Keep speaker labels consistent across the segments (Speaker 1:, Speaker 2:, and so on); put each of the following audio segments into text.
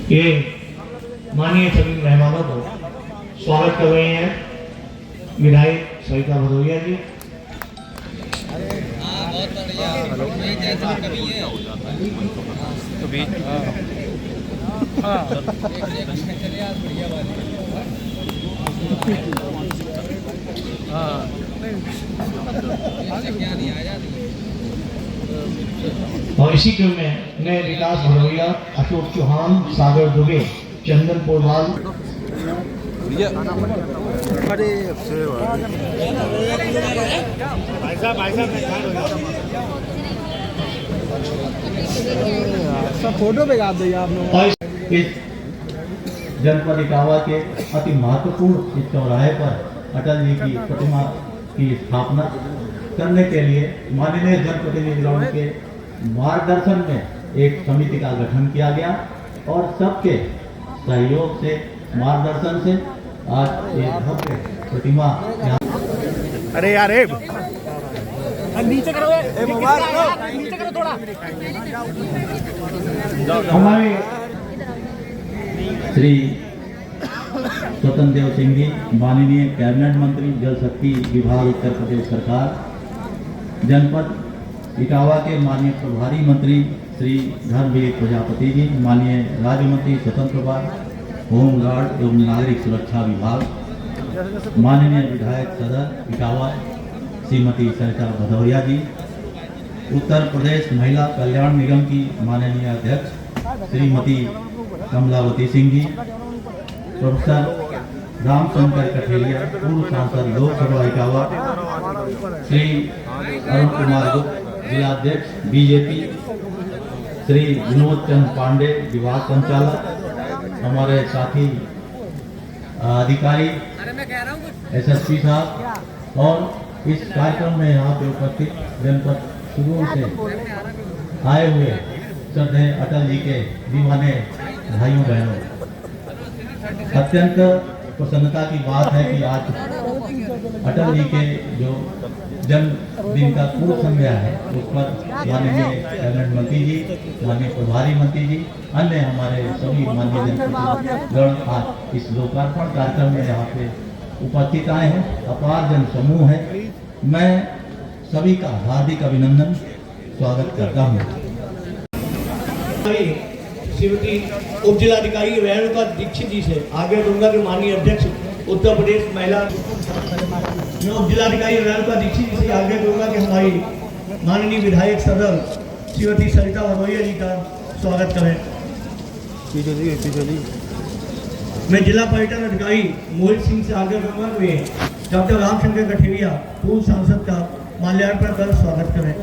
Speaker 1: ये माननीय सभी मेहमानों को स्वागत कर रहे हैं विधायक सविता भदौरिया जी। और इसी क्रम में नए विकास भदौरिया, अशोक चौहान, सागर दुबे, चंदन पोरवाल,
Speaker 2: सब फोटो पे आप देगा आप लोग।
Speaker 1: इस जनपद इटावा के अति महत्वपूर्ण इस चौराहे पर अटल जी की प्रतिमा की स्थापना करने के लिए माननीय जनप्रतिनिधियों के मार्गदर्शन में एक समिति का गठन किया गया और सबके सहयोग से, मार्गदर्शन से आज एक भव्य प्रतिमा यहाँ।
Speaker 2: अरे यार नीचे करो, नीचे करो थोड़ा।
Speaker 1: हमारे श्री स्वतंत्र देव सिंह जी, माननीय कैबिनेट मंत्री जल शक्ति विभाग उत्तर प्रदेश सरकार, जनपद इटावा के माननीय प्रभारी मंत्री श्री धर्मवीर प्रजापति जी, माननीय राज्य मंत्री स्वतंत्र विभाग, होमगार्ड एवं नागरिक सुरक्षा विभाग, माननीय विधायक सदर इटावा श्रीमती सरिता भदौरिया जी, उत्तर प्रदेश महिला कल्याण निगम की माननीय अध्यक्ष श्रीमती कमलावती सिंह जी, प्रोफेसर रामशंकर कठेरिया, पूर्व सांसद लोकसभा इटावा, श्री अरुण कुमार गुप्त, जिलाध्यक्ष बीजेपी, श्री विनोद चंद्र पांडे, विभाग संचालक, हमारे साथी अधिकारी, एसएसपी साहब, और इस कार्यक्रम में यहाँ पे उपस्थित जनपद शुरू से आए हुए श्रद्धेय अटल जी के दीवाने भाइयों बहनों, अत्यंत प्रसन्नता की बात है कि आज अटल जी के जो जन्मदिन का पूर्व संध्या है उस पर माननीय कैबिनेट मंत्री जी, माननीय प्रभारी मंत्री जी, अन्य हमारे सभी माननीय जनप्रतिनिधिगण आज इस लोकार्पण कार्यक्रम में यहाँ पे उपस्थित आए हैं। अपार जन समूह है। मैं सभी का हार्दिक अभिनंदन स्वागत करता हूँ। श्रीमती उप जिलाधिकारी रेणुका दीक्षित जी से आगे दूंगा कि माननीय अध्यक्ष उत्तर प्रदेश महिला, उप जिलाधिकारी रेणुका दीक्षित जी से आगे दूंगा कि हमारी माननीय विधायक सदर श्रीमती सरिता भदौरिया जी का स्वागत करें। मैं जिला पर्यटन अधिकारी मोहित सिंह से आगे दूंगा कि डॉक्टर रामशंकर कठेरिया, पूर्व सांसद का माल्यार्पण कर स्वागत करें।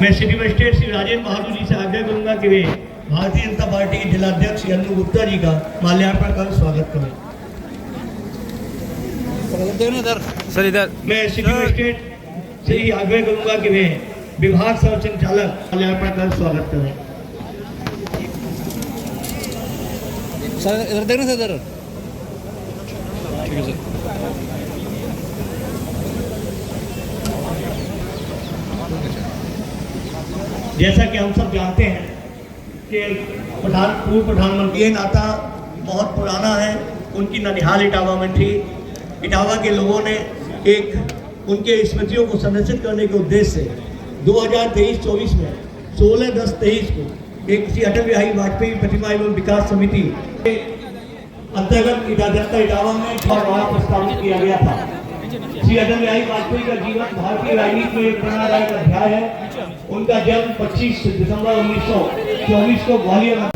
Speaker 1: मैं सिटी मजिस्ट्रेट श्री राजेंद्र बहादुर जी से आग्रह करूंगा कि वे भारतीय जनता पार्टी के जिलाध्यक्ष अनु गुप्ता जी का माल्यार्पण कर स्वागत करें।
Speaker 2: सर इधर
Speaker 1: मैं सिटी मजिस्ट्रेट से ही आग्रह करूंगा कि वे विभाग सह संचालक माल्यार्पण कर स्वागत करें।
Speaker 2: सर इधर देखना सर, इधर ठीक है सर।
Speaker 1: जैसा कि हम सब जानते हैं कि पूर्व प्रधानमंत्री, ये नाता बहुत पुराना है। उनकी ननिहाल इटावा में थी। इटावा के लोगों ने एक उनके स्मृतियों को संरक्षित करने के उद्देश्य से 2023-24 में 16/10-23 को एक श्री अटल बिहारी वाजपेयी प्रतिमा एवं विकास समिति के अंतर्गत जनता इटावा में प्रस्तावित किया गया था। श्री अटल बिहारी वाजपेयी का जीवन भारतीय राजनीति में एक प्रेरणादायक अध्याय है। उनका जन्म 25 दिसंबर 1924 को ग्वालियर में।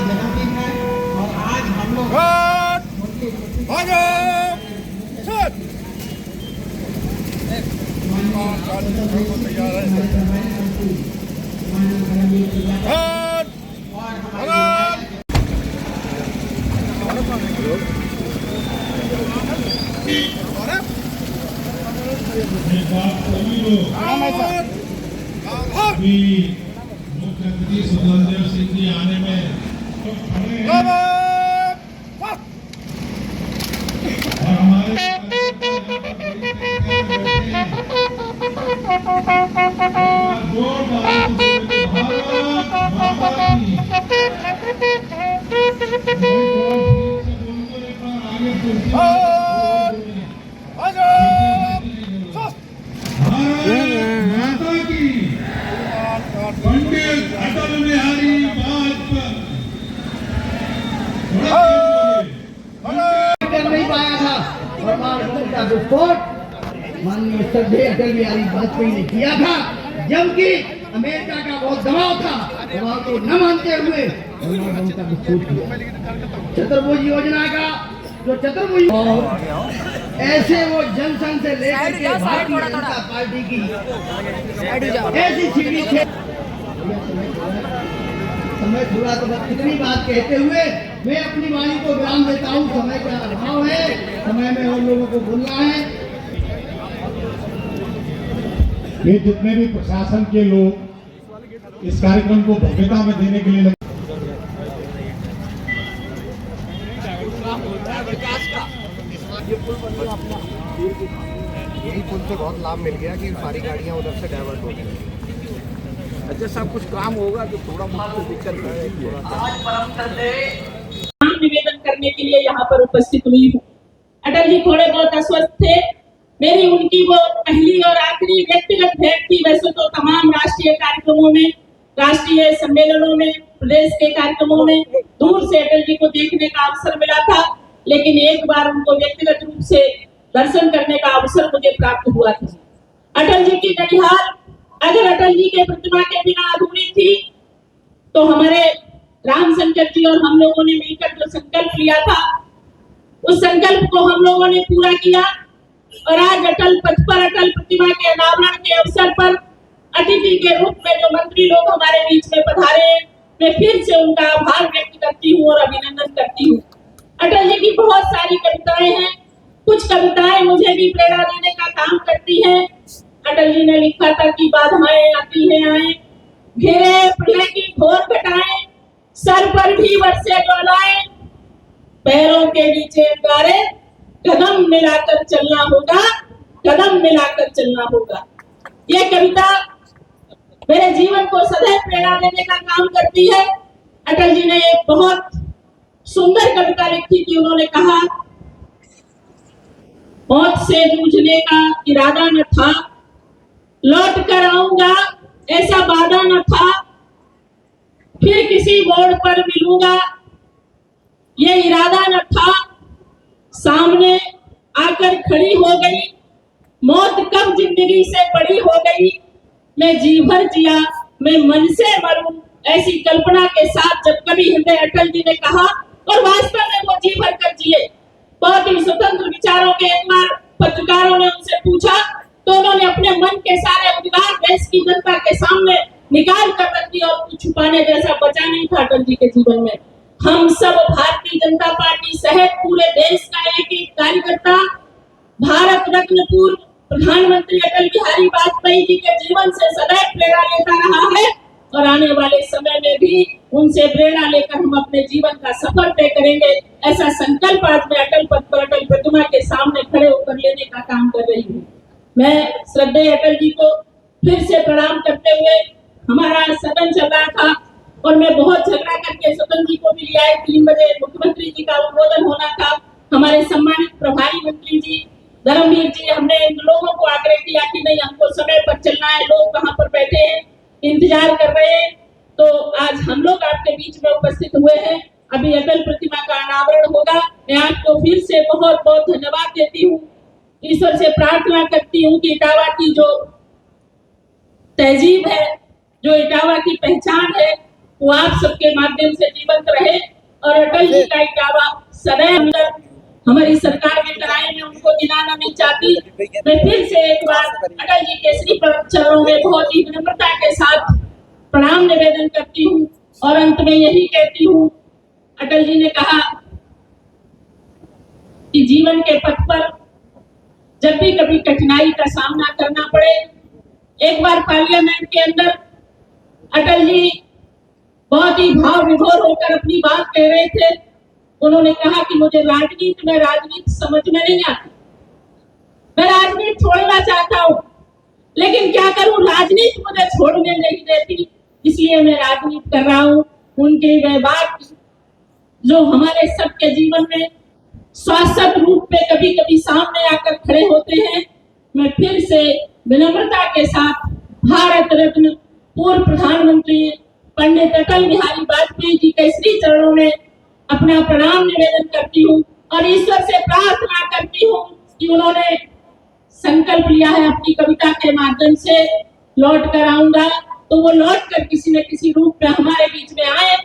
Speaker 3: जन्मदिन है और आज हम लोग
Speaker 4: एक बात सभी लोग कि मुख्यमंत्री स्वतंत्र सिंह जी आने में तो खड़े हैं और हमारे जोर माता की पंडित अटल बिहारी वाजपेयी
Speaker 5: कर नहीं पाया था परमाणु का विस्फोट माननीय श्रद्धेय अटल बिहारी वाजपेयी ने किया था, जबकि अमेरिका का बहुत दबाव था। दबाव को न मानते हुए परमाणु बम का विस्फोट किया। चतुर्भुज योजना का जो चतुर्भुज ऐसे वो जनसंघ से लेकर के भारतीय जनता पार्टी की ऐसी सीढ़ी थे। समय थोड़ा तो बस इतनी बात कहते हुए मैं अपनी वाणी को विराम देता हूँ। समय का अभाव है, समय में और लोगों को बोलना है।
Speaker 4: ये जितने भी प्रशासन के लोग इस कार्यक्रम को भव्यता में देने के लिए लगे,
Speaker 6: यही पुल से बहुत लाभ मिल गया कि सारी गाड़ियां उधर से डाइवर्ट हो गई। अच्छा सब कुछ काम होगा तो थोड़ा बहुत दिक्कत है।
Speaker 7: निवेदन करने के लिए यहाँ पर उपस्थित हुई हूँ। अटल जी थोड़े बहुत अस्वस्थ थे। मेरी उनकी वो पहली और आखिरी व्यक्तिगत भेंट थी। वैसे तो तमाम राष्ट्रीय कार्यक्रमों में, राष्ट्रीय सम्मेलनों में, प्रदेश के कार्यक्रमों में दूर से अटल जी को देखने का अवसर मिला था, लेकिन एक बार उनको व्यक्तिगत रूप से दर्शन करने का अवसर मुझे प्राप्त हुआ था। अटल जी की ननिहाल अगर अटल जी के प्रतिमा के बिना अधूरी थी, तो हमारे रामशंकर जी और हम लोगों ने मिलकर जो संकल्प लिया था, उस संकल्प को हम लोगों ने पूरा किया और आज अटल पथ पर अटल प्रतिमा के अनावरण के अवसर पर अतिथि के रूप में जो मंत्री लोग हमारे बीच में पधारे हैं, मैं फिर से उनका आभार व्यक्त करती हूँ और अभिनंदन करती हूँ। अटल जी की बहुत सारी कविताएं हैं, कुछ कविताएं मुझे भी प्रेरणा देने का काम करती हैं। अटल जी ने लिखा था कि बाधाएं आती हैं आए, घेरे प्रलय की घोर घटाएं, सर पर भी बरसे ज्वालाएं, पैरों के नीचे अंगारे, कदम मिलाकर चलना होगा, कदम मिलाकर चलना होगा। ये कविता मेरे जीवन को सदैव प्रेरणा देने का काम करती है। अटल जी ने एक बहुत सुंदर कविता लिखी थी। उन्होंने कहा, मौत से जूझने का इरादा न था, लौट कर आऊंगा ऐसा वादा न था, फिर किसी मोड़ पर मिलूंगा ये इरादा न था, सामने आकर खड़ी हो गई, मौत कब जिंदगी से बड़ी हो गई, मैं जी भर जिया मैं मन से मरूं, ऐसी कल्पना के साथ जब कभी हृदय अटल जी ने कहा, और वास्तव में वो जी भर कर जिए। बहुत ही स्वतंत्र विचारों के एक बार पत्रकारों ने उनसे पूछा, तो उन्होंने अपने मन के सारे उद्गार देश की जनता के सामने निकाल कर रख दिया और कुछ छुपाने जैसा बचा नहीं था अटल जी के जीवन में। हम सब भारतीय जनता पार्टी सहित पूरे देश का एक एक कार्यकर्ता भारत रत्न पूर्व प्रधानमंत्री अटल बिहारी वाजपेयी जी के जीवन से सदैव प्रेरणा लेता रहा है और आने वाले समय में भी उनसे प्रेरणा लेकर हम अपने जीवन का सफर तय करेंगे। ऐसा संकल्प आज मैं अटल पथ पर अटल प्रतिमा के सामने खड़े होकर लेने का काम कर रही हूँ। मैं श्रद्धेय अटल जी को फिर से प्रणाम करते हुए, हमारा सदन चल रहा था और मैं बहुत झगड़ा करके सदन जी को मिली आई। 3 बजे मुख्यमंत्री जी का उद्बोधन होना था। हमारे सम्मानित प्रभारी मंत्री जी धर्मवीर जी, हमने इन लोगों को आग्रह किया कि नहीं, हमको समय पर चलना है, लोग वहां पर बैठे हैं, इंतजार कर रहे हैं, तो आज हम लोग आपके बीच में उपस्थित हुए हैं। अभी अटल प्रतिमा का अनावरण होगा। मैं आपको फिर से बहुत बहुत धन्यवाद देती हूँ। ईश्वर से प्रार्थना करती हूँ कि इटावा की जो तहजीब है, जो इटावा की पहचान है, वो आप सबके माध्यम से जीवंत रहे और अटल जी का इटावा सदैव हमारी सरकार में कराए, मैं उनको गिनाना नहीं चाहती। मैं फिर से एक बार अटल जी के श्री चरणों में बहुत ही विनम्रता के साथ प्रणाम निवेदन करती हूँ और अंत में यही कहती हूँ, अटल जी ने कहा कि जीवन के पथ पर जब भी कभी कठिनाई का सामना करना पड़े, एक बार पार्लियामेंट के अंदर अटल जी बहुत ही भाव विभोर होकर अपनी बात कह रहे थे। उन्होंने कहा कि मुझे राजनीति समझ में नहीं आती, मैं राजनीति छोड़ना चाहता हूँ, लेकिन क्या करूं, राजनीति मुझे छोड़ने नहीं देती, इसलिए मैं राजनीति कर रहा हूँ। उनकी वह बात जो हमारे सबके जीवन में शाश्वत रूप में कभी कभी सामने आकर खड़े होते हैं। मैं फिर से विनम्रता के साथ भारत रत्न पूर्व प्रधानमंत्री पंडित अटल बिहारी वाजपेयी जी के श्री चरणों में अपना प्रणाम निवेदन करती हूँ और ईश्वर से प्रार्थना करती हूँ कि उन्होंने संकल्प लिया है अपनी कविता के माध्यम से लौट कर आऊंगा, तो वो लौट कर किसी न किसी रूप में हमारे बीच में आए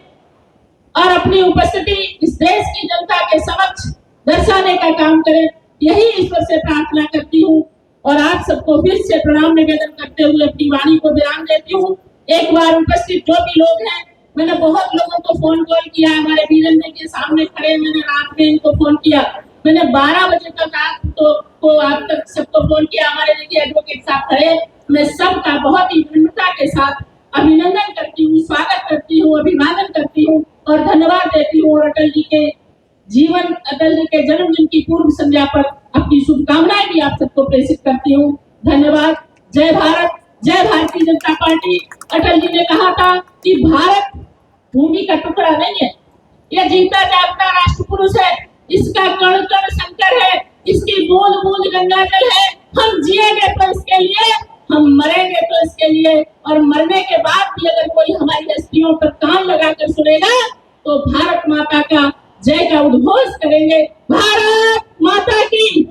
Speaker 7: और अपनी उपस्थिति इस देश की जनता के समक्ष दर्शाने का काम करें। यही ईश्वर से प्रार्थना करती हूँ और आप सबको फिर से प्रणाम निवेदन करते हुए अपनी वाणी को विराम देती हूँ। एक बार उपस्थित जो भी लोग हैं, मैंने बहुत लोगों को फोन कॉल किया, हमारे वीरेंद्र के सामने खड़े, मैंने रात में इनको फोन किया, मैंने 12 बजे तक आप तक सबको फोन किया। हमारे देखिए एडवोकेट साहब खड़े, मैं सबका बहुत ही विनम्रता के साथ अभिनंदन करती हूँ, स्वागत करती हूँ, अभिवादन करती हूँ और धन्यवाद देती हूँ। और अटल जी के जन्मदिन की पूर्व संध्या पर अपनी शुभकामनाएं भी आप सबको प्रेषित करती हूँ। धन्यवाद। जय भारत, जय भारतीय जनता पार्टी। अटल जी ने कहा था कि भारत भूमि का टुकड़ा नहीं है, यह जीता जागता राष्ट्र पुरुष है, इसका कण कण शंकर है, इसकी बूंद बूंद गंगा जल है। हम जिएंगे तो इसके लिए, हम मरेंगे तो इसके लिए, और मरने के बाद भी अगर कोई हमारी हस्तियों पर कान लगाकर सुनेगा तो भारत माता का जय का उद्घोष करेंगे। भारत माता की।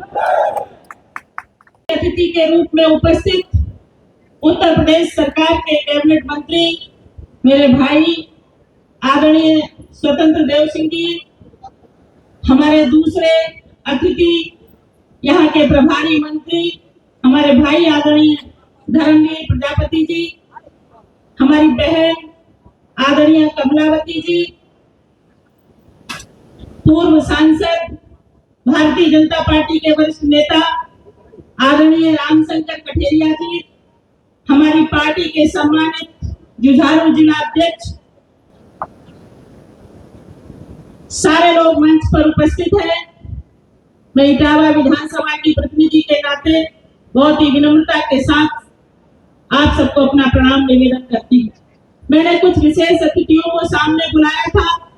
Speaker 7: अतिथि के रूप में उपस्थित उत्तर प्रदेश सरकार के कैबिनेट मंत्री मेरे भाई आदरणीय स्वतंत्र देव सिंह जी, हमारे दूसरे अतिथि यहाँ के प्रभारी मंत्री हमारे भाई आदरणीय धर्मवीर प्रजापति जी, हमारी बहन आदरणीय कमलावती जी, पूर्व सांसद भारतीय जनता पार्टी के वरिष्ठ नेता आदरणीय रामशंकर कठेरिया जी, हमारी पार्टी के सम्मानित जुझारू जिला अध्यक्ष, सारे लोग मंच पर उपस्थित हैं। मैं इटावा विधानसभा की प्रतिनिधि के नाते बहुत ही विनम्रता के साथ आप सबको अपना प्रणाम निवेदन करती हूँ। मैंने कुछ विशेष अतिथियों को सामने बुलाया था,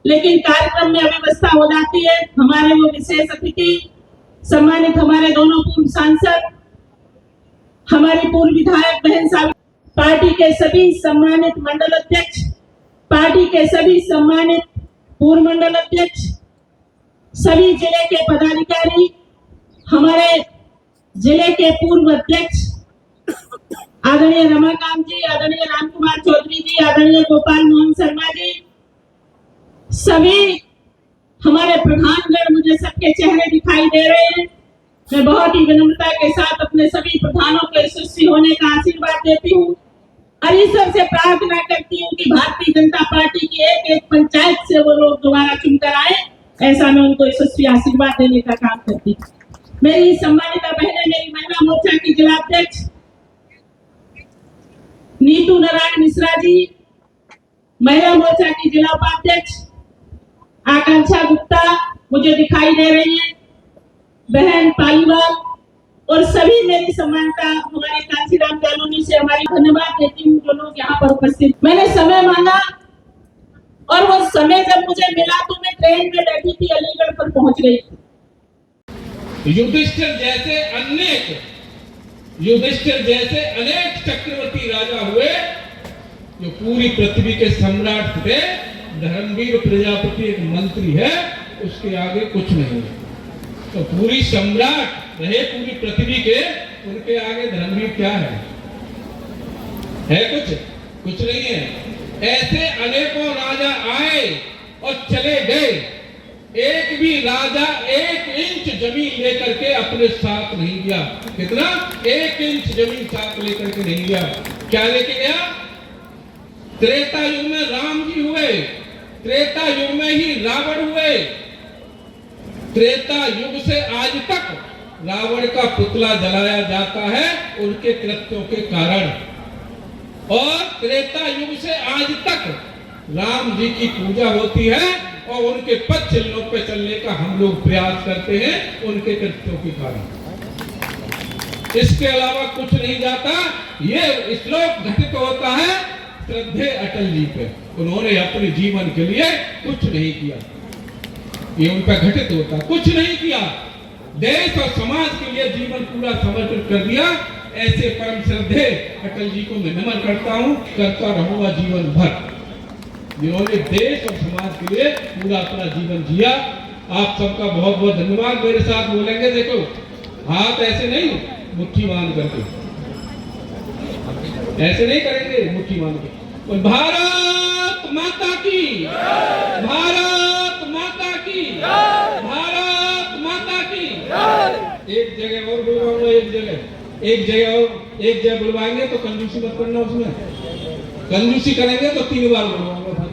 Speaker 7: लेकिन कार्यक्रम में अव्यवस्था हो जाती है। हमारे वो विशेष अतिथि सम्मानित हमारे दोनों पूर्व सांसद, हमारी पूर्व विधायक बहन साहब, पार्टी के सभी सम्मानित मंडल अध्यक्ष, पार्टी के सभी सम्मानित पूर्व मंडल अध्यक्ष, सभी जिले के पदाधिकारी, हमारे जिले के पूर्व अध्यक्ष आदरणीय रमाकांत जी, आदरणीय रामकुमार चौधरी जी, आदरणीय गोपाल मोहन शर्मा जी, सभी हमारे प्रधानगण, मुझे सबके चेहरे दिखाई दे रहे हैं। मैं बहुत ही विनम्रता के साथ अपने सभी प्रधानों के यशस्वी होने का आशीर्वाद देती हूँ और ईश्वर से प्रार्थना करती हूँ कि भारतीय जनता पार्टी की एक एक पंचायत से वो लोग दोबारा चुनकर आए, ऐसा मैं उनको यशस्वी आशीर्वाद देने का काम करती हूँ। मेरी सम्मानित बहनें, मेरी महिला मोर्चा की जिला अध्यक्ष नीतू नारायण मिश्रा जी, महिला मोर्चा की जिला उपाध्यक्ष आकांक्षा गुप्ता मुझे दिखाई दे रही है, बहन पालीवाल, और सभी मेरी समानता हमारे कांशीराम कॉलोनी से हमारी धन्यवाद देती हूँ जो लोग यहाँ पर उपस्थित। मैंने समय मांगा और वो समय जब मुझे मिला तो मैं ट्रेन में बैठी थी, अलीगढ़ पर पहुंच गई।
Speaker 8: युधिष्ठिर जैसे अनेक चक्रवर्ती राजा हुए जो पूरी पृथ्वी के सम्राट थे। धर्मवीर प्रजापति एक मंत्री है, उसके आगे कुछ नहीं है। तो पूरी सम्राट रहे पूरी पृथ्वी के, उनके आगे धर्मवीर क्या है कुछ नहीं है। ऐसे अनेकों राजा आए और चले गए, एक भी राजा 1 इंच जमीन लेकर के अपने साथ नहीं गया। कितना? 1 इंच जमीन साथ लेकर के नहीं गया। क्या लेके गया? त्रेता युग में राम जी हुए, त्रेता युग में ही रावण हुए। त्रेता युग से आज तक रावण का पुतला जलाया जाता है उनके कृत्यों के कारण, और त्रेता युग से आज तक राम जी की पूजा होती है और उनके पद चिन्हों पर चलने का हम लोग प्रयास करते हैं उनके कृत्यों के कारण। इसके अलावा कुछ नहीं जाता। ये श्लोक घटित होता है श्रद्धे अटल जी पे। उन्होंने अपने जीवन के लिए कुछ नहीं किया, ये उन पर घटित होता, कुछ नहीं किया। देश और समाज के लिए जीवन पूरा समर्पित कर दिया। ऐसे परम श्रद्धे अटल जी को मैं नमन करता हूँ, करता रहूंगा जीवन भर, जिन्होंने देश और समाज के लिए पूरा अपना जीवन जिया। आप सबका बहुत बहुत धन्यवाद। मेरे साथ बोलेंगे, देखो हाथ ऐसे नहीं, मुट्ठी बांध करके, ऐसे नहीं करेंगे, मुट्ठी बांध के। और भारत माता की, भारत माता की, भारत माता की। एक जगह और बुलवाऊंगा, एक जगह बुलवाएंगे तो कंजूसी मत करना, उसमें कंजूसी करेंगे तो 3 बार बुलवाऊंगा।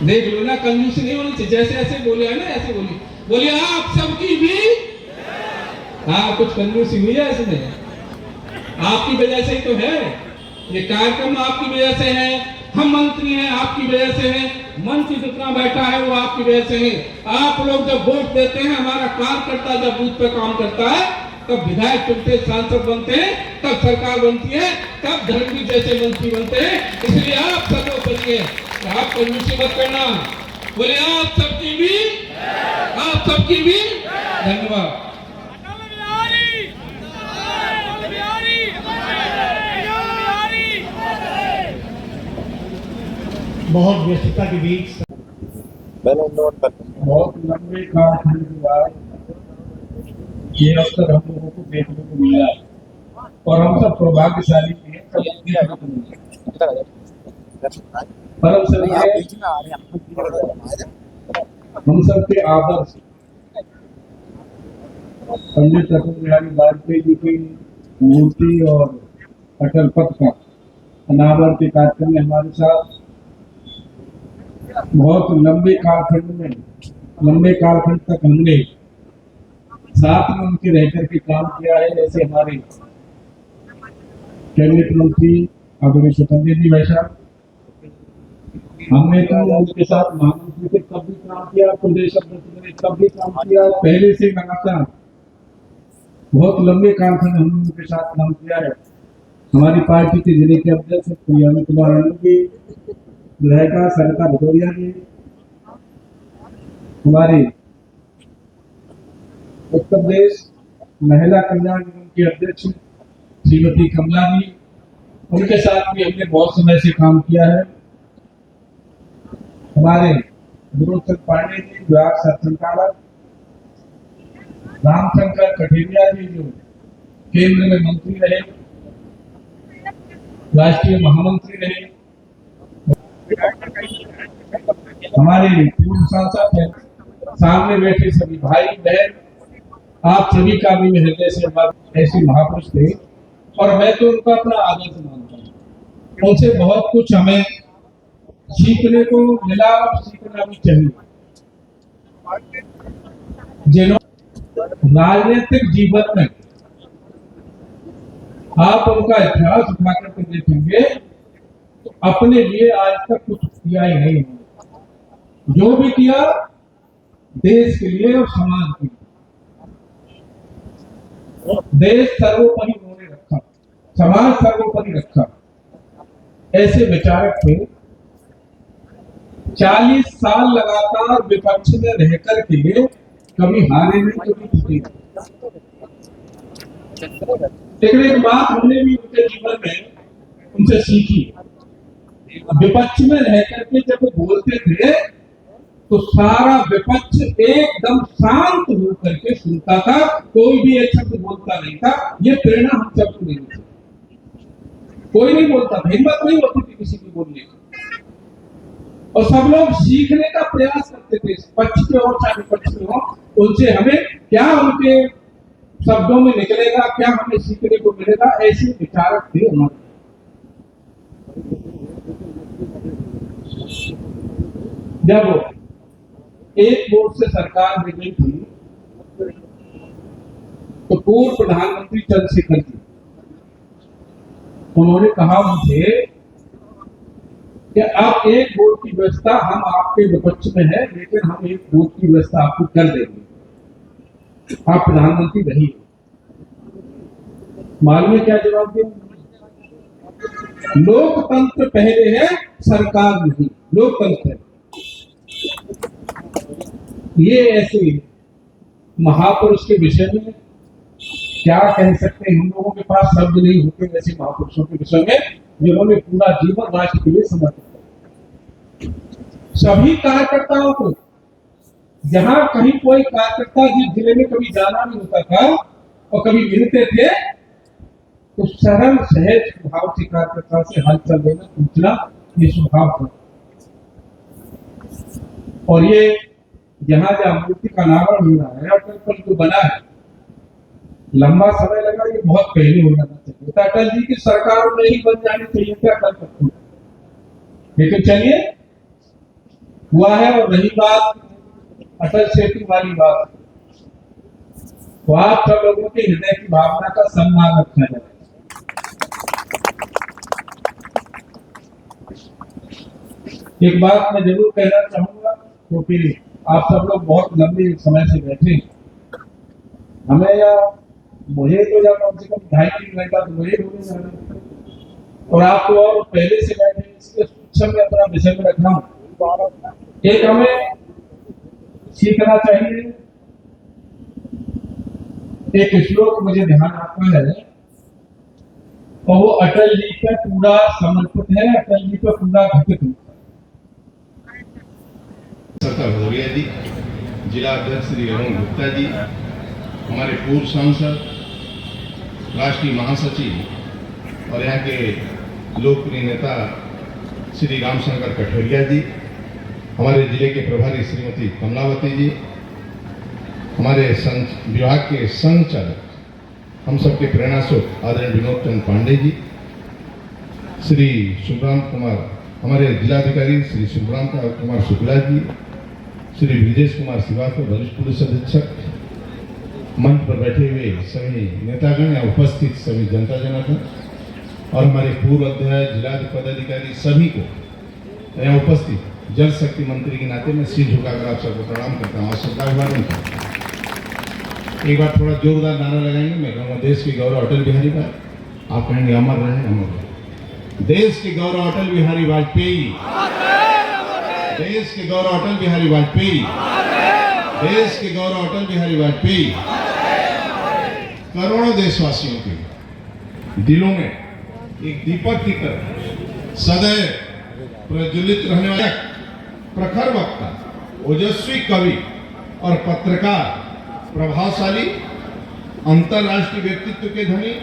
Speaker 8: देख लो ना, कंजूसी नहीं होनी चाहिए। जैसे ऐसे बोले है ना, ऐसे बोलिए आप सबकी भी। हाँ, कुछ कंजूसी हुई है इसमें, आपकी वजह से ही तो है ये कार्यक्रम, आपकी वजह से है। हम मंत्री हैं आपकी वजह से हैं, मंच जितना बैठा है वो आपकी वजह से है। आप लोग जब वोट देते हैं, हमारा कार्यकर्ता जब बूथ पे काम करता है, तब विधायक चुनते, सांसद बनते हैं, तब सरकार बनती है, तब धर्मवीर जैसे मंत्री बनते हैं। इसलिए आप सर्वोपरि है, आप कंजूसी मत करना। बोले आप सबकी भी, आप सबकी भी धन्यवाद।
Speaker 4: बहुत व्यस्तता के बीच
Speaker 8: बहुत लंबे कालखंड के बाद ये अवसर हम लोगों को देखने को मिला और हम सब सौभाग्यशाली हैं। परम श्रद्धेय हम सबके आदर्श पंडित अटल बिहारी वाजपेयी जी की मूर्ति और अटल पथ का अनावरण के कार्यक्रम में हमारे साथ बहुत लंबे कालखंड तक हमने साथ में उनके रह करके काम किया है। जैसे हमारे कैबिनेट मंत्री आदरणीय स्वतंत्र जी वैसा, हमने तो उनके साथ महामंत्री से तब भी काम किया, प्रदेश अध्यक्ष ने तब भी काम किया, पहले से लगातार बहुत लंबे कालखंड हमने उनके साथ काम किया है। हमारी पार्टी के जिले के अध्यक्ष प्रियांका कुमार आनंद जी, विधायिका सरिता भदौरिया जी, हमारे उत्तर प्रदेश महिला कल्याण निगम के अध्यक्ष श्रीमती कमला जी, उनके साथ भी हमने बहुत समय से काम किया है। हमारे गुरुचंद पांडे जी, विभाग संचालक, रामशंकर कठेरिया जी जो केंद्र में मंत्री रहे, राष्ट्रीय महामंत्री रहे, हमारे पूर्व सांसद हैं, सामने बैठे सभी भाई बहन, आप सभी का भी हृदय से ऐसे महापुरुष थे और मैं तो उनका अपना आदर्श मानता हूँ। उनसे बहुत कुछ हमें सीखने को मिला और सीखना भी चाहिए। जिन्होंने राजनीतिक जीवन में आप उनका इतिहास उठा करके देखेंगे तो अपने लिए आज तक कुछ किया ही नहीं, जो भी किया देश के लिए और समाज के लिए। देश सर्वोपरि उन्होंने रखा, समाज सर्वोपरि रखा, ऐसे विचारक थे। 40 साल लगातार विपक्ष में रह करके कभी हारे नहीं, कभी जीते। लेकिन एक बात हमने भी उनके जीवन में उनसे सीखी, विपक्ष में रह करके जब बोलते थे तो सारा विपक्ष एकदम शांत होकर के सुनता था, कोई भी एक शब्द बोलता नहीं था। ये प्रेरणा हम सबको देनी चाहिए। कोई नहीं बोलता था, हिम्मत नहीं होती थी किसी की बोलने की। और सब लोग सीखने का प्रयास करते थे, पक्ष के हो चाहे विपक्ष के हो, उनसे हमें क्या उनके शब्दों में निकलेगा, क्या हमें सीखने को मिलेगा, ऐसे विचारक थे हमारे। जब एक वोट से सरकार में गई थी तो पूर्व प्रधानमंत्री चंद्रशेखर जी, उन्होंने कहा मुझे कि अब एक वोट की व्यवस्था हम आपके विपक्ष में है, लेकिन हम एक वोट की व्यवस्था आपको कर देंगे, आप प्रधानमंत्री रहिए। मालूम है क्या जवाब दिया? लोकतंत्र पहले है, सरकार नहीं। लोकतंत्र ये ऐसे महापुरुष के विषय में क्या कह सकते हैं, हम लोगों के पास शब्द नहीं होते ऐसे महापुरुषों के विषय में जिन्होंने पूरा जीवन राष्ट्र के लिए समर्पित किया। सभी कार्यकर्ताओं को, जहां कहीं कोई कार्यकर्ता जिस जिले में कभी जाना नहीं होता था और कभी मिलते थे, तो सरल सहज स्वभाव से कार्यकर्ता से हालचाल देना, पूछना, ये स्वभाव था। और ये जहां जहां मूर्ति का अनावरण हो रहा है, अटल पर जो बना है, लंबा समय लगा, ये बहुत पहले हो जाना चाहिए था। अटल जी की सरकार में ही बन जानी चाहिए, क्या कर सकते हैं, लेकिन चलिए हुआ है। और रही बात अटल सेतु वाली बात, तो आप सब लोगों के हृदय की भावना का सम्मान रखा जाए। एक बात मैं जरूर कहना चाहूंगा, क्योंकि आप सब लोग बहुत लंबे समय से बैठे, हमें या मुझे तो या कम से कम 2.5-3 घंटा तो मुझे होने जाना, और आप तो और पहले से बैठे, इसके सूक्ष्म में अपना विषय में रखना हूं। एक हमें सीखना चाहिए, एक श्लोक मुझे ध्यान आता है, और वो अटल जी पर पूरा समर्पित है, अटल जी पर पूरा घटित है।
Speaker 9: सरकार भदौरिया जी, जिला अध्यक्ष श्री अरुण गुप्ता जी, हमारे पूर्व सांसद, राष्ट्रीय महासचिव और यहाँ के लोकप्रिय नेता श्री रामशंकर कठोरिया जी, हमारे जिले के प्रभारी श्रीमती कमलावती जी, हमारे विभाग के संचालक, हम सबके प्रेरणा स्रोत आदरणीय विनोद चंद्र पांडे जी, श्री सुब्राम कुमार, हमारे जिलाधिकारी श्री सुब्राम कुमार शुक्ला जी, श्री ब्रिजेश कुमार श्रीवास्तव, वरिष्ठ पुलिस अधीक्षक, मंच पर बैठे हुए सभी नेतागण या उपस्थित सभी जनता जनार्दन, और हमारे पूर्व अध्यक्ष, जिला पदाधिकारी, सभी को यहाँ उपस्थित जल शक्ति मंत्री के नाते में सिर झुकाकर आप सबको प्रणाम करता हूँ, श्रद्धाभिवादन करता हूँ। एक बार थोड़ा जोरदार नारा लगाएंगे, मैं कहूँगा देश के गौरव अटल बिहारी वाजपेयी, आप कहेंगे अमर रहे, अमर रहे। देश के गौरव अटल बिहारी वाजपेयी, देश के गौरव अटल बिहारी वाजपेयी, देश के गौरव अटल बिहारी वाजपेयी। करोड़ों देशवासियों के दिलों में एक दीपक की तरह सदैव प्रज्वलित रहने वाला प्रखर वक्ता, ओजस्वी कवि और पत्रकार, प्रभावशाली अंतरराष्ट्रीय व्यक्तित्व के धनी,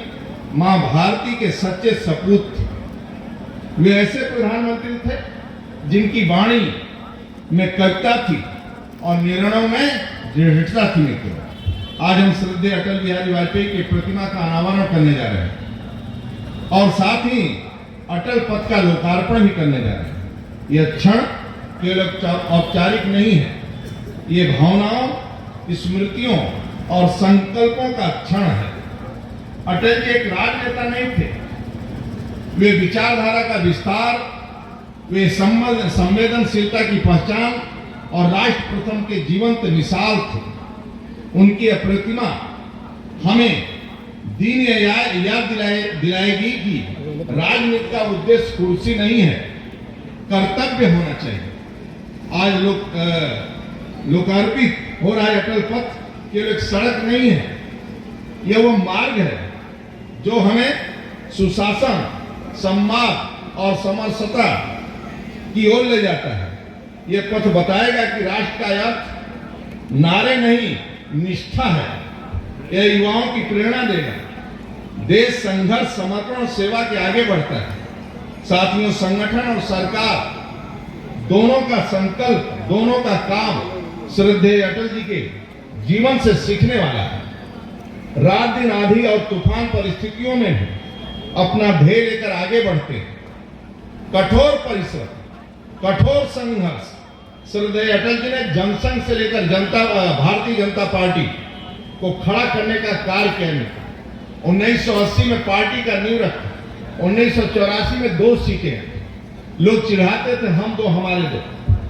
Speaker 9: मां भारती के सच्चे सपूत। वे ऐसे प्रधानमंत्री थे जिनकी वाणी में कविता थी और निर्णयों में दृढ़ता थी। मित्रों, आज हम श्रद्धेय अटल बिहारी वाजपेयी की प्रतिमा का अनावरण करने जा रहे हैं और साथ ही अटल पथ का लोकार्पण भी करने जा रहे हैं। यह क्षण केवल औपचारिक नहीं है, ये भावनाओं, स्मृतियों और संकल्पों का क्षण है। अटल जी एक राजनेता नहीं थे, वे विचारधारा का विस्तार, वे संवेदनशीलता की पहचान और राष्ट्र प्रथम के जीवंत मिसाल थे। उनकी प्रतिमा हमें दीन याद दिलाएगी कि राजनीति का उद्देश्य कुर्सी नहीं है, कर्तव्य होना चाहिए। आज लोकार्पित हो रहा है अटल पथ केवल एक सड़क नहीं है, यह वो मार्ग है जो हमें सुशासन, संवाद और समरसता की ओर ले जाता है। यह पथ बताएगा कि राष्ट्र का अर्थ नारे नहीं, निष्ठा है। यह युवाओं की प्रेरणा देगा। देश संघर्ष, समर्पण और सेवा के आगे बढ़ता है। साथियों, संगठन और सरकार दोनों का संकल्प, दोनों का काम श्रद्धेय अटल जी के जीवन से सीखने वाला है। रात दिन आंधी और तूफान परिस्थितियों में भी अपना ध्येय लेकर आगे बढ़ते हैं। कठोर परिश्रम, कठोर संघर्ष श्रद्धेय अटल जी ने जनसंघ से लेकर भारतीय जनता पार्टी को खड़ा करने का कार्य किया। 1980 में पार्टी का नींव रखा, 1984 में 2 सीटें। लोग चिढ़ाते थे हम दो हमारे दो,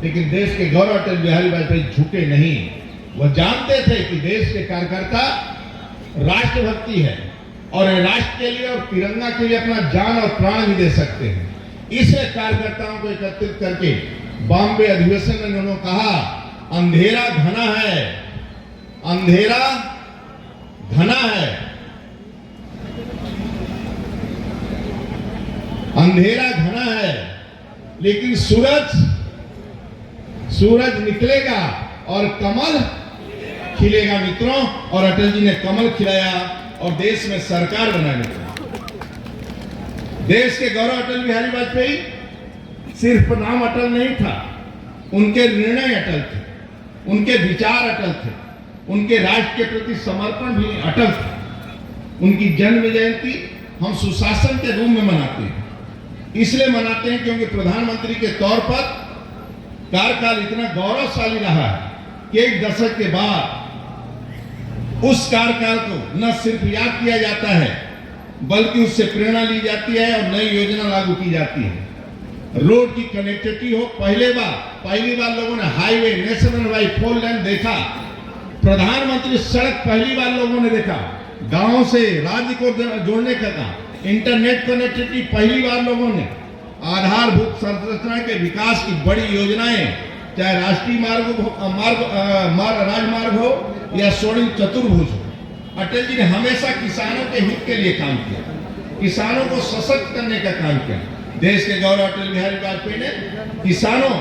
Speaker 9: लेकिन देश के गौरव अटल बिहारी वाजपेयी झुके नहीं। वह जानते थे कि देश के कार्यकर्ता राष्ट्रभक्ति है और राष्ट्र के लिए और तिरंगा के लिए अपना जान और प्राण भी दे सकते हैं। इसलिए कार्यकर्ताओं को एकत्रित करके बॉम्बे अधिवेशन में उन्होंने कहा, अंधेरा घना है, अंधेरा घना है, अंधेरा घना है, लेकिन सूरज निकलेगा और कमल खिलेगा मित्रों। और अटल जी ने कमल खिलाया और देश में सरकार बनाने का। देश के गौरव अटल बिहारी वाजपेयी सिर्फ नाम अटल नहीं था, उनके निर्णय अटल थे, उनके विचार अटल थे, उनके राष्ट्र के प्रति समर्पण भी अटल था। उनकी जन्म जयंती हम सुशासन के रूप में मनाते हैं। इसलिए मनाते हैं क्योंकि प्रधानमंत्री के तौर पर कार्यकाल इतना गौरवशाली रहा है कि 1 दशक के बाद उस कार्यकाल को न सिर्फ याद किया जाता है, बल्कि उससे प्रेरणा ली जाती है और नई योजना लागू की जाती है। रोड की कनेक्टिविटी हो, पहली बार लोगों ने हाईवे, नेशनल हाईवे 4 लेन देखा। प्रधानमंत्री सड़क पहली बार लोगों ने देखा। गांव से राज्य को जोड़ने का काम, इंटरनेट कनेक्टिविटी पहली बार लोगों ने, आधारभूत संरचना के विकास की बड़ी योजनाएं, चाहे राष्ट्रीय राजमार्ग हो या स्वर्णिम चतुर्भुज हो। अटल जी ने हमेशा किसानों के हित के लिए काम किया, किसानों को सशक्त करने का काम किया। देश के गौरव अटल बिहारी वाजपेयी ने किसानों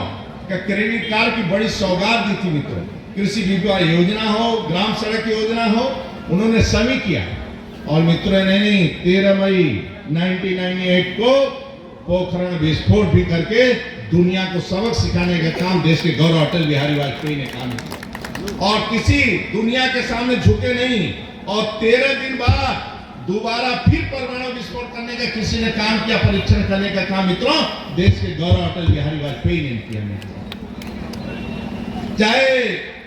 Speaker 9: का क्रेडिट कार्ड की बड़ी सौगात दी थी मित्रों। कृषि विभाग योजना हो, ग्राम सड़क योजना हो, उन्होंने सभी किया। और मित्रों ने 13 मई 1998 को पोखरण विस्फोट भी करके दुनिया को सबक सिखाने का काम देश के गौरव अटल बिहारी वाजपेयी ने काम किया और किसी दुनिया के सामने झुके नहीं। और 13 दिन बाद दोबारा फिर परमाणु विस्फोट करने का किसी ने काम किया, परीक्षण करने का काम मित्रों देश के गौरव अटल बिहारी वाजपेयी ने किया। चाहे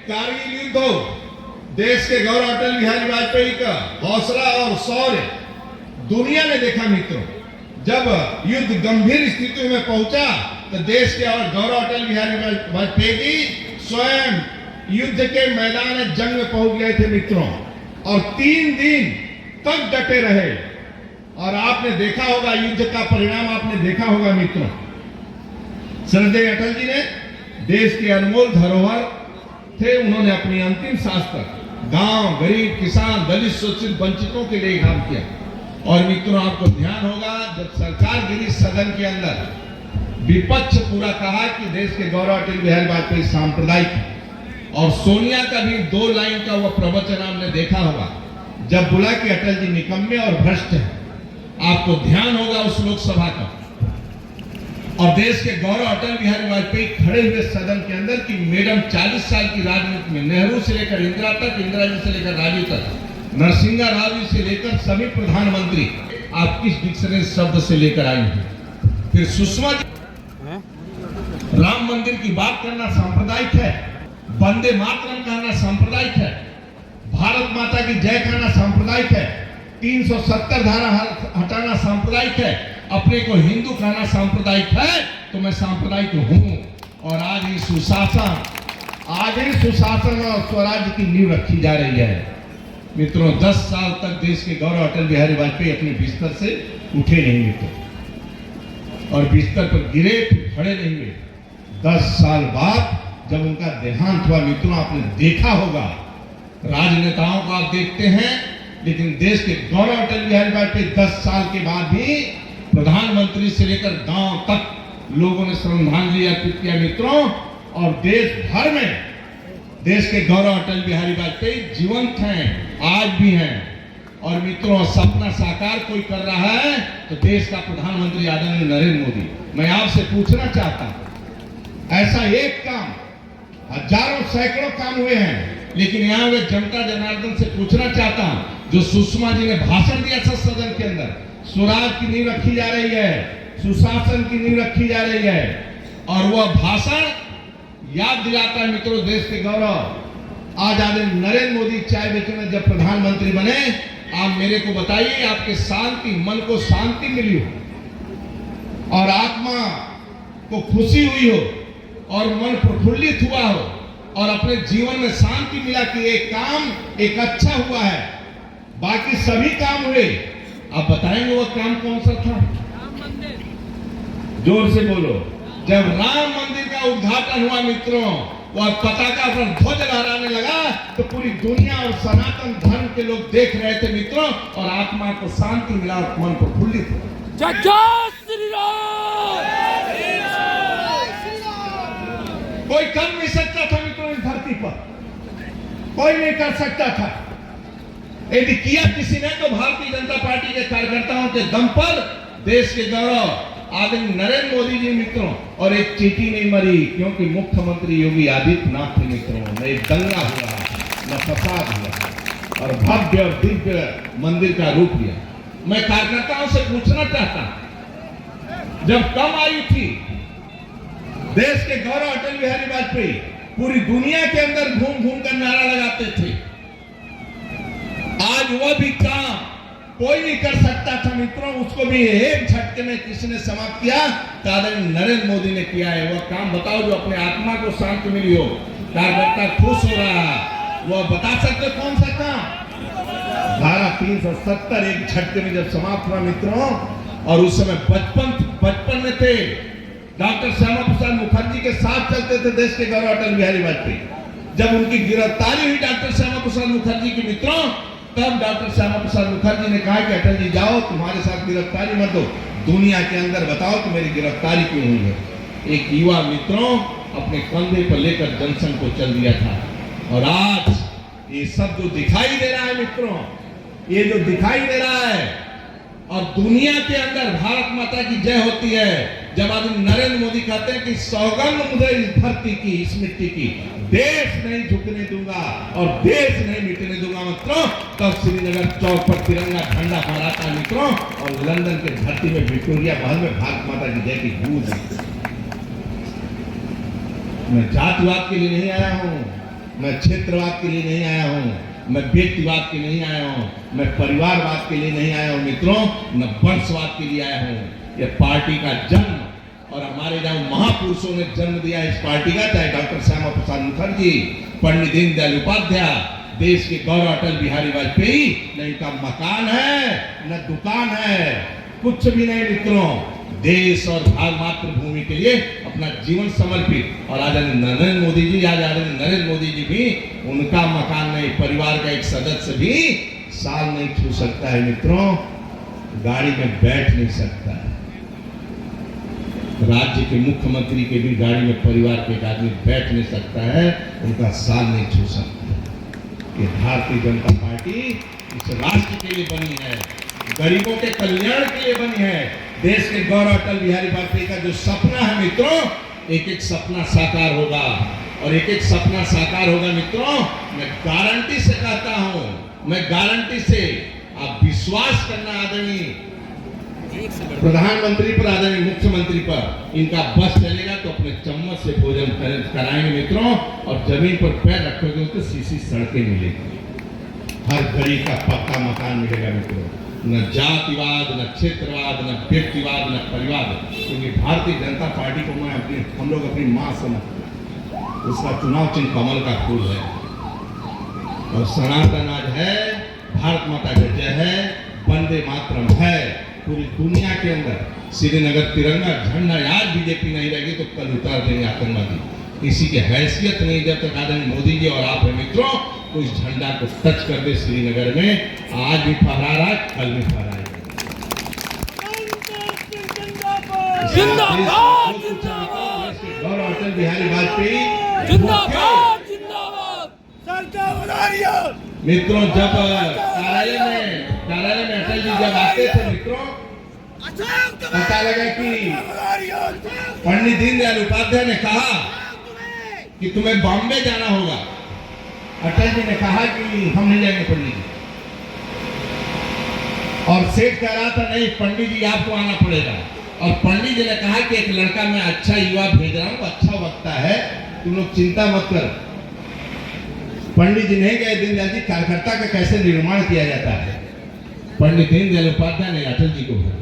Speaker 9: कारगिल युद्ध हो, देश के गौरव अटल बिहारी वाजपेयी का हौसला और शौर्य दुनिया ने देखा मित्रों। जब युद्ध गंभीर स्थिति में पहुंचा तो देश के और गौरव अटल बिहारी वाजपेयी स्वयं युद्ध के मैदान जंग में पहुंच गए थे मित्रों, और 3 दिन तक डटे रहे। और आपने देखा होगा युद्ध का परिणाम, आपने देखा होगा मित्रों। श्रद्धेय अटल जी ने देश के अनमोल धरोहर थे, उन्होंने अपनी अंतिम सांस तक गांव, गरीब, किसान, दलित, शोषित, वंचितों के लिए काम किया। और मित्रों आपको ध्यान होगा जब सरकार गिरी सदन के अंदर विपक्ष पूरा कहा कि देश के गौरव अटल बिहारी वाजपेयी सांप्रदायिक है। और सोनिया का भी 2 लाइन का वह प्रवचन आपने देखा होगा जब बोला कि अटल जी निकम्मे और भ्रष्ट हैं। आपको ध्यान होगा उस लोकसभा का। और देश के गौरव अटल बिहारी वाजपेयी खड़े हुए सदन के अंदर कि मैडम 40 साल की राजनीति में नेहरू से लेकर इंदिरा तक, इंदिरा जी से लेकर राजीव तक, नरसिंहा राव जी से लेकर सभी प्रधानमंत्री आप किस डिक्शनरी शब्द से लेकर आई हैं। फिर सुषमा जी, राम मंदिर की बात करना सांप्रदायिक है, वंदे मातरम कहना सांप्रदायिक है, भारत माता की जय कहना सांप्रदायिक है, 370 धारा हटाना सांप्रदायिक है, अपने को हिंदू कहना सांप्रदायिक है, तो मैं सांप्रदायिक हूं। और आज ही सुशासन और स्वराज्य की नींव रखी जा रही है मित्रों। 10 साल तक देश के गौरव अटल बिहारी वाजपेयी अपने बिस्तर से उठे नहीं मित्रों, और बिस्तर पर गिरे फिर खड़े नहीं हुए। 10 साल बाद जब उनका देहांत हुआ मित्रों, आपने देखा होगा, राजनेताओं को आप देखते हैं, लेकिन देश के गौरव अटल बिहारी वाजपेयी 10 साल के बाद भी प्रधानमंत्री से लेकर गांव तक लोगों ने श्रद्धांजलि अर्पित किया मित्रों। और देश भर में देश के गौरव अटल बिहारी वाजपेयी जीवंत हैं, आज भी हैं। और मित्रों सपना साकार कोई कर रहा है तो देश का प्रधानमंत्री आदरणीय नरेंद्र मोदी। मैं आपसे पूछना चाहता हूं ऐसा एक काम, हजारों सैकड़ों काम हुए हैं, लेकिन यहाँ हुए जनता जनार्दन से पूछना चाहता हूं, जो सुषमा जी ने भाषण दिया था सदन के अंदर, स्वराज की नींव रखी जा रही है, सुशासन की नींव रखी जा रही है, और वह भाषण याद दिलाता है मित्रों देश के गौरव। आज आदरणीय नरेंद्र मोदी चाय बेचने जब प्रधानमंत्री बने, आप मेरे को बताइए, आपके शांति, मन को शांति मिली हो और आत्मा को खुशी हुई हो और मन प्रफुल्लित हुआ हो और अपने जीवन में शांति मिला कि एक काम एक अच्छा हुआ है, बाकी सभी काम हुए, आप बताएंगे वो काम कौन सा था? जोर से बोलो। जब राम मंदिर का उद्घाटन हुआ मित्रों, वह पताका पर ध्वज लहराने लगा तो पूरी दुनिया और सनातन धर्म के लोग देख रहे थे मित्रों, और आत्मा को शांति मिला और मन प्रफुल्लित हुआ। कोई कर नहीं सकता था मित्रों, इस धरती पर कोई नहीं कर सकता था। यदि किया किसी ने तो भारतीय जनता पार्टी के कार्यकर्ताओं के दम पर देश के गौरव आदरणीय नरेंद्र मोदी जी मित्रों, और एक चींटी नहीं मरी, क्योंकि मुख्यमंत्री योगी आदित्यनाथ थे मित्रों। न एक दंगा हुआ, न फसाद हुआ, और भव्य और दिव्य मंदिर का रूप लिया। मैं कार्यकर्ताओं से पूछना चाहता हूं, जब कम आयु थी देश के गौरव अटल बिहारी वाजपेयी पूरी दुनिया के अंदर घूम घूम कर नारा लगाते थे, आज वह भी काम कोई नहीं कर सकता था मित्रों, उसको भी एक झटके में किसने समाप्त किया? आदरणीय नरेंद्र मोदी ने किया है। वह काम बताओ जो अपने आत्मा को शांति मिली हो, कार्यकर्ता खुश हो रहा है, वह बता सकते कौन सा काम? धारा 370 एक झटके में जब समाप्त हुआ मित्रों, और उस समय बचपन में थे, डॉक्टर श्यामा प्रसाद मुखर्जी के साथ चलते थे देश के गौरव अटल बिहारी वाजपेयी। जब उनकी गिरफ्तारी हुई डॉक्टर श्यामा प्रसाद मुखर्जी की मित्रों, तब डॉक्टर श्यामा प्रसाद मुखर्जी ने कहा कि अटल जी जाओ, तुम्हारे साथ गिरफ्तारी मत दो, दुनिया के अंदर बताओ कि मेरी गिरफ्तारी क्यों हुई है। एक युवा मित्रों अपने कंधे पर लेकर जनसंघ को चल दिया था, और आज ये सब जो दिखाई दे रहा है मित्रों, ये जो दिखाई दे रहा है, और दुनिया के अंदर भारत माता की जय होती है जब आदरणीय नरेंद्र मोदी कहते हैं कि सौगंध मुझे इस धरती की, इस मिट्टी की, देश नहीं झुकने दूंगा और देश नहीं मिटने दूंगा मित्रों, तब श्रीनगर चौक पर तिरंगा झंडा फहराता है मित्रों, और लंदन के धरती में विक्टोरिया महल में भारत माता की जय की गूंज। मैं जातिवाद के लिए नहीं आया हूं, मैं क्षेत्रवाद के लिए नहीं आया हूं, मैं व्यक्तिवाद के लिए नहीं आया हूं, मैं परिवारवाद के लिए नहीं आया हूं मित्रों, न वंशवाद के लिए आया हूं। यह पार्टी का जन्म, और हमारे जहां महापुरुषों ने जन्म दिया इस पार्टी का, चाहे डॉक्टर श्यामा प्रसाद मुखर्जी, पंडित दीनदयाल उपाध्याय, देश के गौरव अटल बिहारी वाजपेयी, न इनका मकान है न दुकान है, कुछ भी नहीं मित्रों। देश और मातृभूमि के लिए अपना जीवन समर्पित, और आदरणीय नरेंद्र मोदी जी, आज आदरणीय नरेंद्र मोदी जी भी, उनका मकान नहीं, परिवार का एक सदस्य भी साल नहीं छू सकता है मित्रों, गाड़ी में बैठ नहीं सकता है। राज्य के मुख्यमंत्री के भी गाड़ी में परिवार के एक आदमी बैठ नहीं सकता है, उनका साल नहीं छू सकता। ये भारतीय जनता पार्टी इस राष्ट्र के लिए बनी है, गरीबों के कल्याण के लिए बनी है। देश के गौरव अटल बिहारी वाजपेयी का जो सपना है मित्रों, एक एक सपना साकार होगा, और एक एक सपना साकार होगा मित्रों। मैं गारंटी से कहता हूं, मैं गारंटी से, आप विश्वास करना आदरणीय प्रधानमंत्री पर, आदरणीय मुख्यमंत्री पर, इनका बस चलेगा तो अपने चम्मच से भोजन कराएंगे मित्रों, और जमीन पर पैर रखोगे तो सीसी सड़कें मिलेगी, हर गरीब का पक्का मकान मिलेगा मित्रों। न जातिवाद, न क्षेत्रवाद, न व्यक्तिवाद, न परिवार, क्योंकि भारतीय जनता पार्टी को मैं हम लोग अपनी मां समझते हैं। उसका चुनाव चिन्ह कमल का फूल है, और सनातन आज है, भारत माता की जय है, वंदे मातरम है। पूरी दुनिया के अंदर श्रीनगर तिरंगा झंडा, आज बीजेपी नहीं रहेगी तो कल उतार देंगे आतंकवादी। किसी की हैसियत नहीं जब तक आदरणीय मोदी जी और आप है मित्रों तो इस झंडा को टच कर दे श्रीनगर में, आज भी फहरा रहा है, कल भी फहराएगा। गौरव अटल बिहारी वाजपेयी मित्रों, जब कार्यालय में अटल जी जब आते थे मित्रों, पता लगा कि पंडित दीनदयाल उपाध्याय ने कहा कि तुम्हें बॉम्बे जाना होगा। अटल जी ने कहा कि हम नहीं जाएंगे पंडित जी, और सेठ कह रहा था नहीं पंडित जी आपको आना पड़ेगा। और पंडित जी ने कहा कि एक लड़का मैं अच्छा युवा भेज रहा हूं, अच्छा वक्ता है, तुम लोग चिंता मत कर। पंडित जी नहीं गए। दीनदयाल जी कार्यकर्ता का कैसे निर्माण किया जाता है, पंडित दीनदयाल उपाध्याय ने अटल जी को भेजा।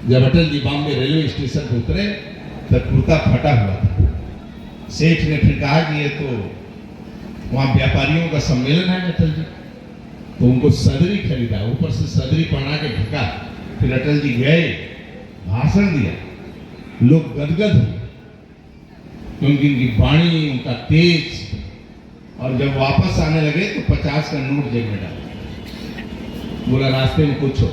Speaker 9: जब अटल जी बॉम्बे रेलवे स्टेशन पर उतरे तब कुर्ता फटा हुआ था। सेठ ने फिर कहा कि ये तो वहां व्यापारियों का सम्मेलन है अटल जी, तो उनको सदरी खरीदा, ऊपर से सदरी पहना के ढका। फिर अटल जी गए, भाषण दिया, लोग गदगद हुए क्योंकि इनकी वाणी, उनका तेज। और जब वापस आने लगे तो 50 का नोट जेब में डाला, बोला रास्ते में कुछ हो।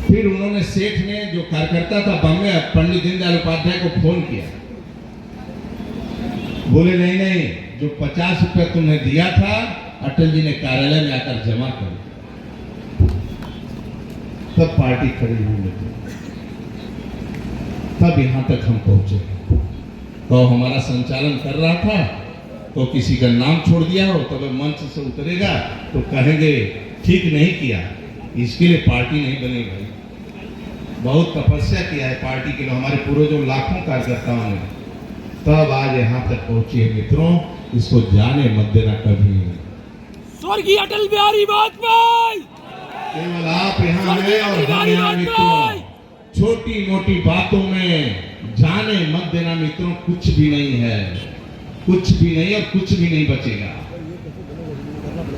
Speaker 9: फिर उन्होंने सेठ ने जो कार्यकर्ता था बॉम्बे, पंडित दीनदयाल उपाध्याय को फोन किया, बोले नहीं नहीं, जो 50 रुपया तुमने दिया था अटल जी ने कार्यालय में आकर जमा कर। तब पार्टी खड़ी हुई, तब यहां तक हम पहुंचे। तो हमारा संचालन कर रहा था तो किसी का नाम छोड़ दिया हो तो मंच से उतरेगा तो कहेंगे ठीक नहीं किया, इसके लिए पार्टी नहीं बनी भाई। बहुत तपस्या किया है पार्टी के लिए हमारे पूर्वजों, लाखों कार्यकर्ताओं ने, तब आज यहाँ तक पहुंची है। मित्रों, इसको जाने मत देना कभी।
Speaker 2: स्वर्गीय अटल बिहारी वाजपेयी,
Speaker 9: केवल आप यहाँ हैं और हम यहाँ। मित्रों, छोटी मोटी बातों में जाने मत देना मित्रों, कुछ भी नहीं है, कुछ भी नहीं और कुछ भी नहीं बचेगा।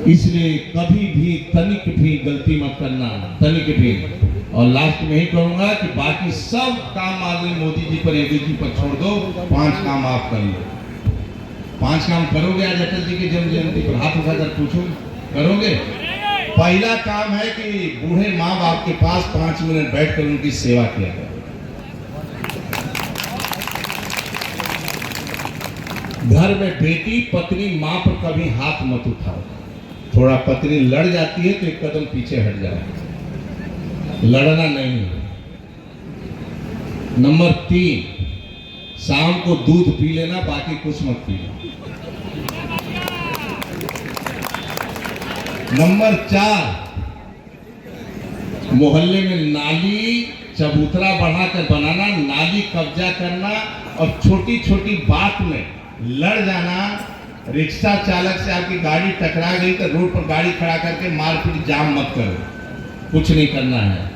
Speaker 9: इसलिए कभी भी तनिक भी गलती मत करना, तनिक भी। और लास्ट में ही कहूंगा कि बाकी सब काम आदमी मोदी जी पर, योगी जी पर छोड़ दो, 5 काम आप कर लो। 5 काम करोगे आज अटल जी की जन्म जयंती पर? हाथ उठाकर पूछो, करोगे? पहला काम है कि बूढ़े माँ बाप के पास 5 मिनट बैठकर उनकी सेवा किया जाए। घर में बेटी पत्नी माँ पर कभी हाथ मत उठाओ। थोड़ा पत्नी लड़ जाती है तो एक कदम पीछे हट जाओ, लड़ना नहीं। नंबर 3, शाम को दूध पी लेना, बाकी कुछ मत पीना। नंबर 4, मोहल्ले में नाली चबूतरा बढ़ाकर बनाना, नाली कब्जा करना और छोटी छोटी बात में लड़ जाना। रिक्शा चालक से आपकी गाड़ी टकरा गई तो रोड पर गाड़ी खड़ा करके मारपीट जाम मत करो, कुछ नहीं करना है,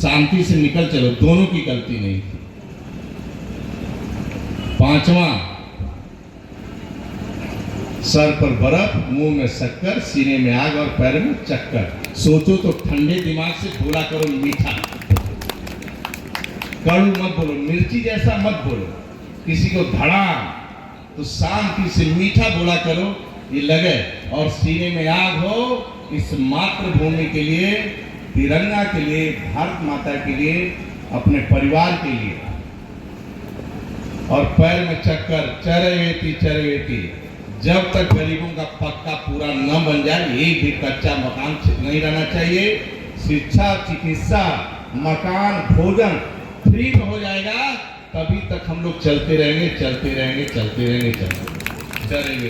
Speaker 9: शांति से निकल चलो, दोनों की गलती नहीं थी। 5वां, सर पर बर्फ, मुंह में शक्कर, सीने में आग और पैर में चक्कर। सोचो तो ठंडे दिमाग से बोला करो मीठा, कड़ू मत बोलो, मिर्ची जैसा मत बोलो। किसी को धड़ा तो शांति से मीठा बोला करो, ये लगे। और सीने में आग हो इस मातृभूमि के लिए, तिरंगा के लिए, भारत माता के लिए, अपने परिवार के लिए। और पैर में चक्कर, चरवेती चरवेती। जब तक गरीबों का पक्का पूरा न बन जाए, एक भी कच्चा मकान नहीं रहना चाहिए। शिक्षा, चिकित्सा, मकान, भोजन फ्री में हो जाएगा, तभी तक हम लोग चलते रहेंगे, चलते रहेंगे, चलते रहेंगे, चलते रहेंगे।